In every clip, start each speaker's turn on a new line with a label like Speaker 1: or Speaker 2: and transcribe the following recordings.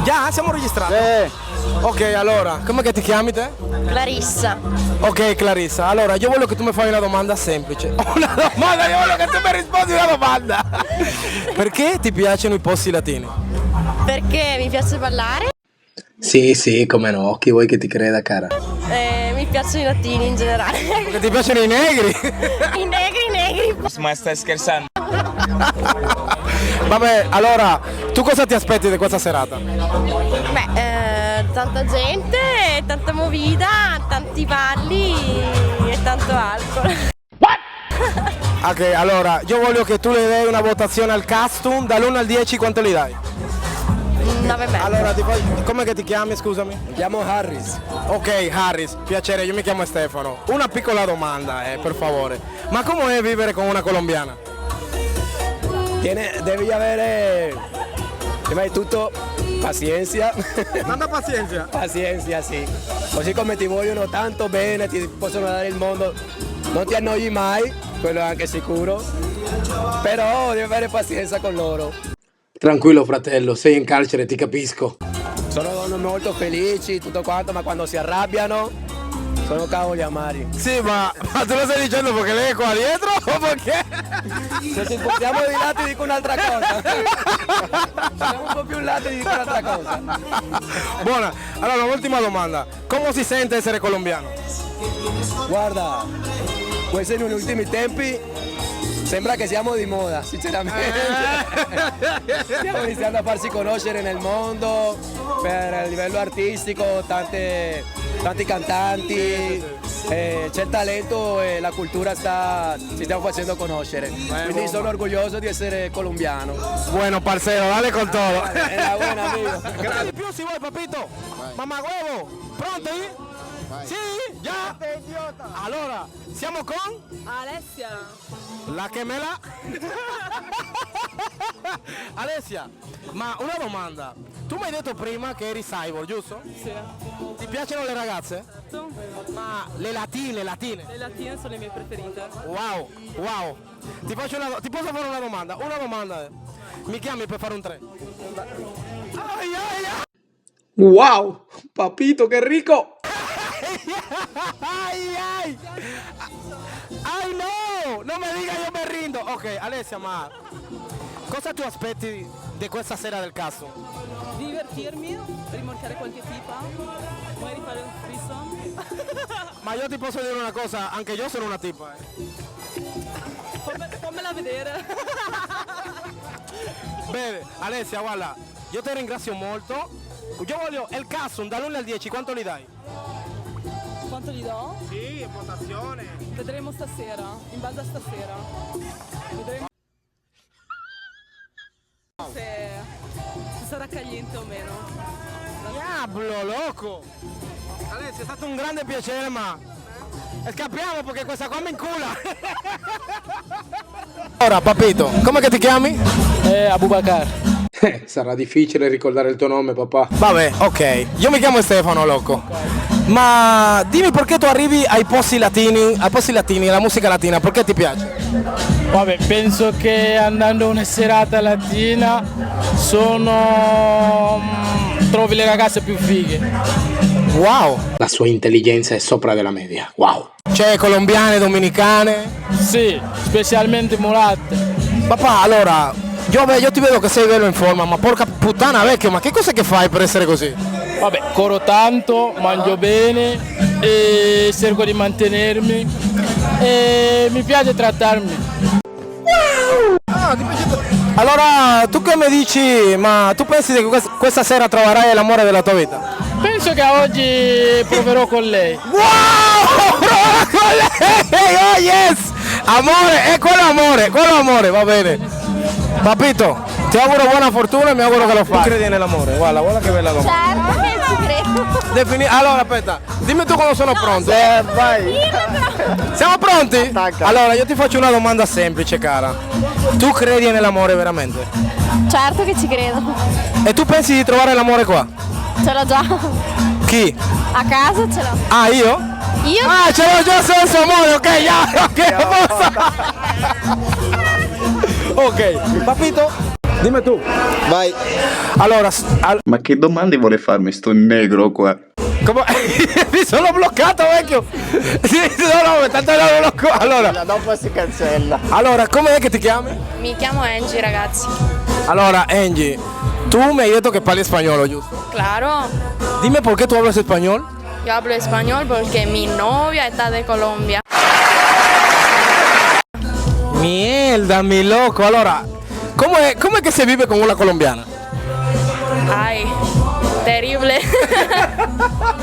Speaker 1: Già, siamo registrati? Ok, allora, come che ti chiami te?
Speaker 2: Clarissa.
Speaker 1: Ok, Clarissa, allora io voglio che tu mi fai una domanda semplice. Una domanda, io voglio che tu mi rispondi una domanda. Perché ti piacciono i posti latini?
Speaker 2: Perché mi piace ballare,
Speaker 1: Sì, come no, chi vuoi che ti creda, cara?
Speaker 2: mi piacciono i latini in generale.
Speaker 1: Perché ti piacciono i negri?
Speaker 2: I negri.
Speaker 3: Ma stai scherzando?
Speaker 1: Vabbè, allora, tu cosa ti aspetti di questa serata?
Speaker 2: Beh, tanta gente, tanta movida, tanti balli e tanto alcol.
Speaker 1: Ok, allora, io voglio che tu le dai una votazione al costume, dall'1 al 10 quanto li dai?
Speaker 2: 9,5.
Speaker 1: Allora, come che ti chiami, scusami?
Speaker 4: Mi chiamo Harris.
Speaker 1: Ok, Harris, piacere, io mi chiamo Stefano. Una piccola domanda, per favore. Ma come è vivere con una colombiana?
Speaker 4: Devi avere, prima di tutto, pazienza.
Speaker 1: Tanta pazienza.
Speaker 4: Pazienza, sì. Così come ti vogliono tanto bene, ti possono dare il mondo, non ti annoi mai, quello è anche sicuro. Però devi avere pazienza con loro.
Speaker 1: Tranquillo fratello, sei in carcere, ti capisco.
Speaker 4: Sono donne molto felici, tutto quanto, ma quando si arrabbiano sono cavoli amari.
Speaker 1: Sì, ma tu lo stai dicendo perché lei è qua dietro o perché?
Speaker 4: Se ci spostiamo di lato ti dico un'altra cosa. Siamo un po' più in là ti dico un'altra cosa.
Speaker 1: Buona, allora un'ultima domanda. Come si sente essere colombiano?
Speaker 4: Guarda, questo negli ultimi tempi sembra che siamo di moda, sinceramente. Stiamo iniziando a farsi conoscere nel mondo per il livello artistico, tanti cantanti, c'è il talento e la cultura ci stiamo facendo conoscere. Quindi sono orgoglioso di essere colombiano.
Speaker 1: Bueno, parcero, dale con todo.
Speaker 4: Enhorabuena, amigo.
Speaker 1: Grazie. Più si vuoi, papito. Mamma huevo, pronti? Sì, già. Allora, siamo con
Speaker 2: Alessia.
Speaker 1: la gemela. Alessia, ma una domanda. Tu mi hai detto prima che eri cyborg, giusto?
Speaker 5: Sì,
Speaker 1: Ti piacciono le ragazze?
Speaker 5: certo.
Speaker 1: Ma le latine.
Speaker 5: Le latine sono le mie preferite.
Speaker 1: Wow. Ti posso fare una domanda? Una domanda. Mi chiami per fare un 3?
Speaker 4: Wow, papito, che rico!
Speaker 1: Ai no! Non mi dica io mi rindo! Ok, Alessia, ma cosa tu aspetti di questa sera del caso?
Speaker 5: Divertirmi, rimorchiare qualche tipa, magari fare un threesome.
Speaker 1: Ma io ti posso dire una cosa, anche io sono una tipa,
Speaker 5: Fammela vedere.
Speaker 1: Bene, Alessia, guarda, io ti ringrazio molto. Io voglio il caso dall'1 al 10, quanto li dai?
Speaker 5: Quanto gli do?
Speaker 1: Sì, votazione.
Speaker 5: Vedremo stasera, in base a stasera. Vedremo se sarà caliente o meno.
Speaker 1: Diablo, loco! Alessia, è stato un grande piacere, ma scappiamo perché questa qua mi incula! Ora, papito, come che ti chiami?
Speaker 4: Abubakar.
Speaker 1: Sarà difficile ricordare il tuo nome, papà. Vabbè, ok. Io mi chiamo Stefano, loco. Ma dimmi perché tu arrivi ai posti latini, alla musica latina, perché ti piace?
Speaker 6: Vabbè, penso che andando a una serata latina trovi le ragazze più fighe.
Speaker 1: Wow! La sua intelligenza è sopra della media, wow! C'è colombiane, dominicane?
Speaker 6: Sì, specialmente mulatte.
Speaker 1: Papà, allora, io ti vedo che sei bello in forma, ma porca puttana vecchio, ma che cosa che fai per essere così?
Speaker 6: Vabbè, corro tanto, mangio bene e cerco di mantenermi e mi piace trattarmi.
Speaker 1: Allora, tu che mi dici, ma tu pensi che questa sera troverai l'amore della tua vita?
Speaker 6: Penso che oggi proverò con lei.
Speaker 1: Wow! Prova con lei! Oh yes! Amore, quello amore, va bene. Papito, ti auguro buona fortuna e mi auguro che lo fai. Tu credi nell'amore? Guarda che bella domanda.
Speaker 2: Certo che ci credo.
Speaker 1: Allora, aspetta, dimmi tu quando sono pronto.
Speaker 4: Vai.
Speaker 1: Siamo pronti?
Speaker 4: Attacca.
Speaker 1: Allora, io ti faccio una domanda semplice, cara. Tu credi nell'amore veramente?
Speaker 2: Certo che ci credo.
Speaker 1: E tu pensi di trovare l'amore qua?
Speaker 2: Ce l'ho già.
Speaker 1: Chi?
Speaker 2: A casa ce l'ho.
Speaker 1: Ah, io?
Speaker 2: Io?
Speaker 1: Ah, ce l'ho già senza amore, ok, ok, posso. Ok, papito, dimmi tu.
Speaker 4: Vai.
Speaker 1: Allora,
Speaker 3: Ma che domande vuole farmi sto negro qua?
Speaker 1: come... mi sono bloccato, vecchio. Sì, no, tanto non lo blocco. Allora,
Speaker 6: Dopo si cancella.
Speaker 1: allora, com'è che ti chiami?
Speaker 2: Mi chiamo Angie, ragazzi.
Speaker 1: Allora, Angie, tu mi hai detto che parli spagnolo, giusto?
Speaker 2: Claro,
Speaker 1: Dime por qué tú hablas español.
Speaker 2: yo hablo español porque mi novia está de Colombia.
Speaker 1: Mierda, mi loco. Allora, come che si vive con una colombiana?
Speaker 2: Ay, terrible.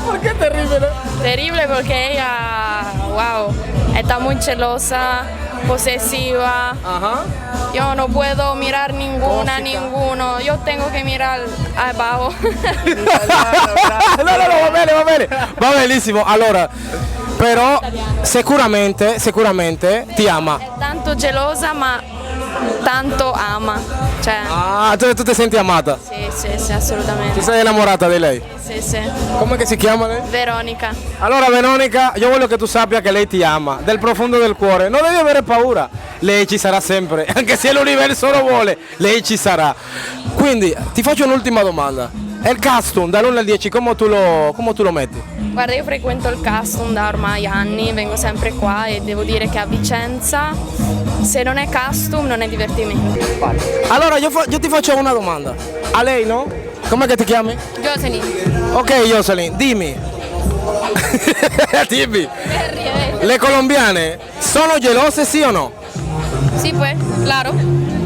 Speaker 1: ¿Por qué terrible?
Speaker 2: Terrible porque ella, wow, está muy celosa, posesiva.
Speaker 1: Ajá.
Speaker 2: Yo no puedo mirar ninguna,
Speaker 1: Tóxica.
Speaker 2: ninguno. Yo tengo que mirar abajo.
Speaker 1: No, va bene. Va benissimo. Allora, però sicuramente ti ama.
Speaker 2: Es tanto gelosa, ma tanto ama. Cioè,
Speaker 1: Ah, entonces tú te senti amata.
Speaker 2: sì,
Speaker 1: Ti
Speaker 2: assolutamente.
Speaker 1: sei innamorata di lei.
Speaker 2: Sì.
Speaker 1: Come che si chiama lei?
Speaker 2: Veronica.
Speaker 1: Allora Veronica, io voglio che tu sappia che lei ti ama, del profondo del cuore, non devi avere paura, lei ci sarà sempre, anche se l'universo lo vuole, lei ci sarà. Quindi ti faccio un'ultima domanda, il costume dall'1 al 10 come tu lo metti?
Speaker 2: Guarda, io frequento il Castum da ormai anni, vengo sempre qua e devo dire che a Vicenza, se non è Castum, non è divertimento.
Speaker 1: Allora io ti faccio una domanda, a lei no? Come che ti chiami?
Speaker 2: Jocelyn.
Speaker 1: Ok Jocelyn, dimmi, le colombiane sono gelose sì o no?
Speaker 2: Sì, pues, claro.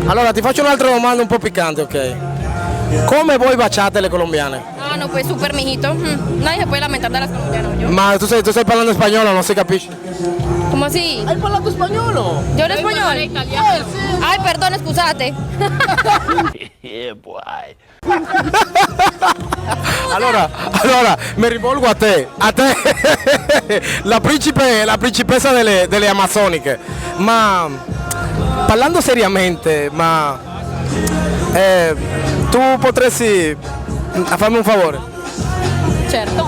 Speaker 1: Allora ti faccio un'altra domanda un po' piccante, ok? Come voi baciate le colombiane?
Speaker 2: Ah, no, pues súper mijito. Nadie se puede lamentar de las colombianas, yo.
Speaker 1: Ma tu stai parlando spagnolo, non si capisce?
Speaker 2: ¿Cómo así?
Speaker 1: Hai parlato spagnolo?
Speaker 2: ¿Yo hablo español? Ay, perdón, excusate.
Speaker 1: Allora, mi rivolgo a te, la principessa delle Amazzoniche. Ma parlando seriamente, tu potresti farmi un favore?
Speaker 2: Certo.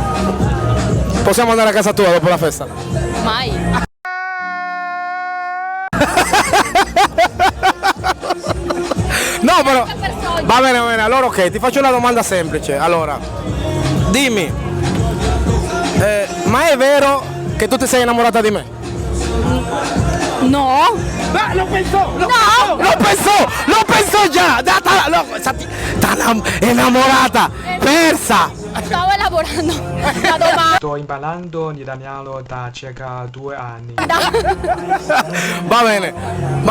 Speaker 1: Possiamo andare a casa tua dopo la festa?
Speaker 2: Mai.
Speaker 1: No, però va bene, allora ok, ti faccio una domanda semplice. Allora, dimmi, ma è vero che tu ti sei innamorata di me?
Speaker 2: No.
Speaker 1: Lo pensò già! Tan innamorata! Persa!
Speaker 2: Stavo elaborando la domanda.
Speaker 7: Sto imparando l'italiano da circa 2 anni.
Speaker 1: Va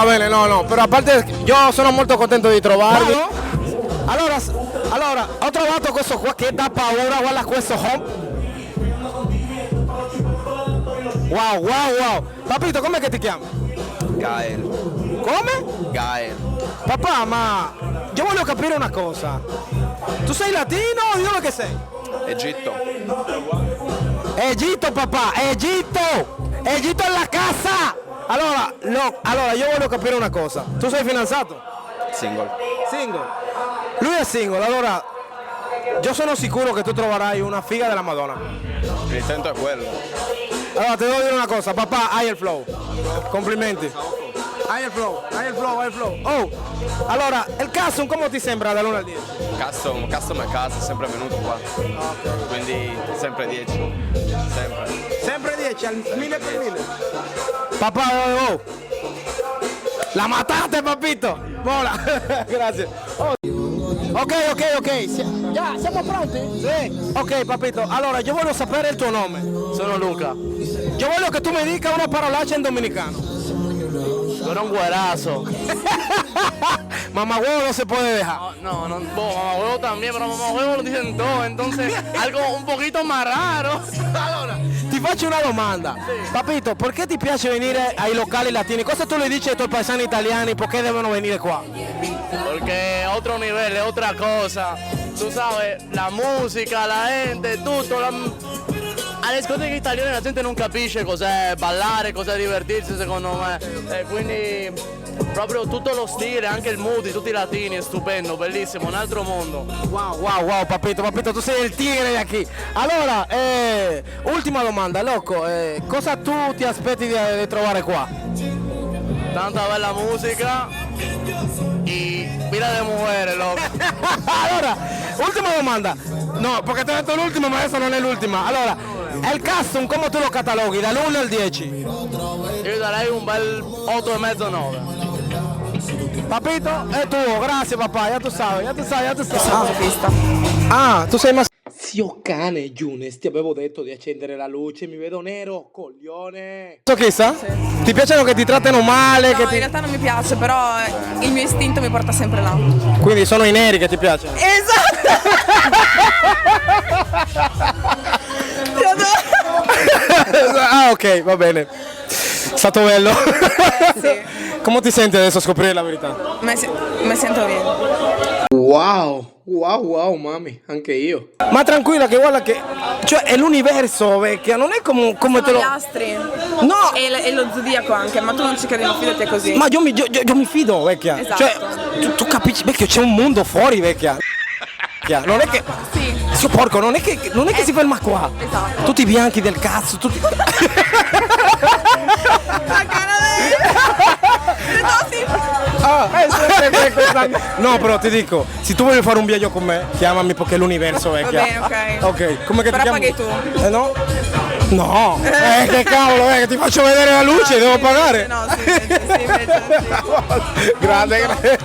Speaker 1: bene, no, però a parte io sono molto contento di trovarvi. Allora, ho trovato questo qua che dà paura, guarda questo home. Wow. Papito, com'è che ti chiami?
Speaker 4: Gael.
Speaker 1: Come?
Speaker 4: Gael.
Speaker 1: Papà, ma io voglio capire una cosa. Tu sei latino o di dove che sei?
Speaker 4: Egitto.
Speaker 1: Egitto, papà, Egitto! Egitto è la casa! Allora, io voglio capire una cosa. Tu sei fidanzato?
Speaker 4: Single.
Speaker 1: Single. Lui è single, allora io sono sicuro che tu troverai una figa della Madonna.
Speaker 4: L'intento è quello.
Speaker 1: Allora, ti devo dire una cosa, papà, hai il flow. Complimenti. Hai il flow. Oh, allora, il Castum come ti sembra dall'1 al 10?
Speaker 4: Custom è casa, è sempre venuto qua. Quindi sempre 10. Sempre.
Speaker 1: Sempre 10, al 1000 per 1000. Papà, oh. La matate, papito. Vola. Grazie. Oh. Ok. Già, siamo pronti? Sì. Ok, papito. Allora, io voglio sapere il tuo nome.
Speaker 6: Sono Luca.
Speaker 1: Io voglio che tu mi dica una parolaccia in dominicano.
Speaker 6: Sono un guarazo.
Speaker 1: Mamá huevo no se puede dejar.
Speaker 6: No, mamá huevo también, pero mamá huevo lo dicen todo, entonces algo un poquito más raro.
Speaker 1: Allora, ti faccio una domanda. Papito, perché ti piace venire ai locali latini? Cosa tu le dici ai tuoi paesani italiani? Perché devono venire qua?
Speaker 6: Porque es otro nivel, es otra cosa. Tú sabes, la musica, la gente, tutto. Alle discoteche italiane la gente non capisce cos'è ballare, cos'è divertirsi secondo me. E quindi proprio tutto lo stile, anche il mood di tutti i latini è stupendo, bellissimo, un altro mondo.
Speaker 1: Wow, papito, tu sei il tigre di qui. Allora, ultima domanda, loco, cosa tu ti aspetti di trovare qua?
Speaker 6: Tanta bella musica y pila de mujeres, loco.
Speaker 1: Allora, ultima domanda. No, perché ti ho detto l'ultima, ma adesso non è l'ultima. Allora, il custom come tu lo cataloghi? Dall'1 al 10?
Speaker 6: Io darei un bel 8,5-9.
Speaker 1: Papito? È tuo, grazie papà, ya tu sai.
Speaker 8: Masochista.
Speaker 1: Ah, tu sei Zio cane, Giunes, ti avevo detto di accendere la luce, mi vedo nero, coglione. So chi sa? Sì. Ti piacciono che ti trattano male?
Speaker 8: No, in realtà non mi piace, però il mio istinto mi porta sempre là.
Speaker 1: Quindi sono i neri che ti piacciono?
Speaker 8: Esatto!
Speaker 1: Ah, ok, va bene. Stato bello.
Speaker 8: Sì.
Speaker 1: Come ti senti adesso a scoprire la verità?
Speaker 8: Mi sento bene.
Speaker 1: Wow, mami, anche io. Ma tranquilla che guarda che... Cioè è l'universo, vecchia, non è come te lo...
Speaker 8: Gli astri.
Speaker 1: No!
Speaker 8: E lo zodiaco anche, ma tu non ci credi, non fidati così.
Speaker 1: Ma io mi fido, vecchia.
Speaker 8: Esatto.
Speaker 1: Cioè, tu capisci, vecchio, c'è un mondo fuori, vecchia. Non è che...
Speaker 8: Sì.
Speaker 1: Zio porco, non è che si ferma qua.
Speaker 8: Esatto.
Speaker 1: Tutti i bianchi del cazzo, tutti... No, però ti dico, se tu vuoi fare un viaggio con me, chiamami perché è l'universo, vecchia.
Speaker 8: Va bene, ok.
Speaker 1: Ok, come che
Speaker 8: Però
Speaker 1: ti chiami?
Speaker 8: paghi tu.
Speaker 1: No? No, che cavolo, ti faccio vedere la luce, devo pagare.
Speaker 8: No, sì, invece, sì.
Speaker 1: Grande.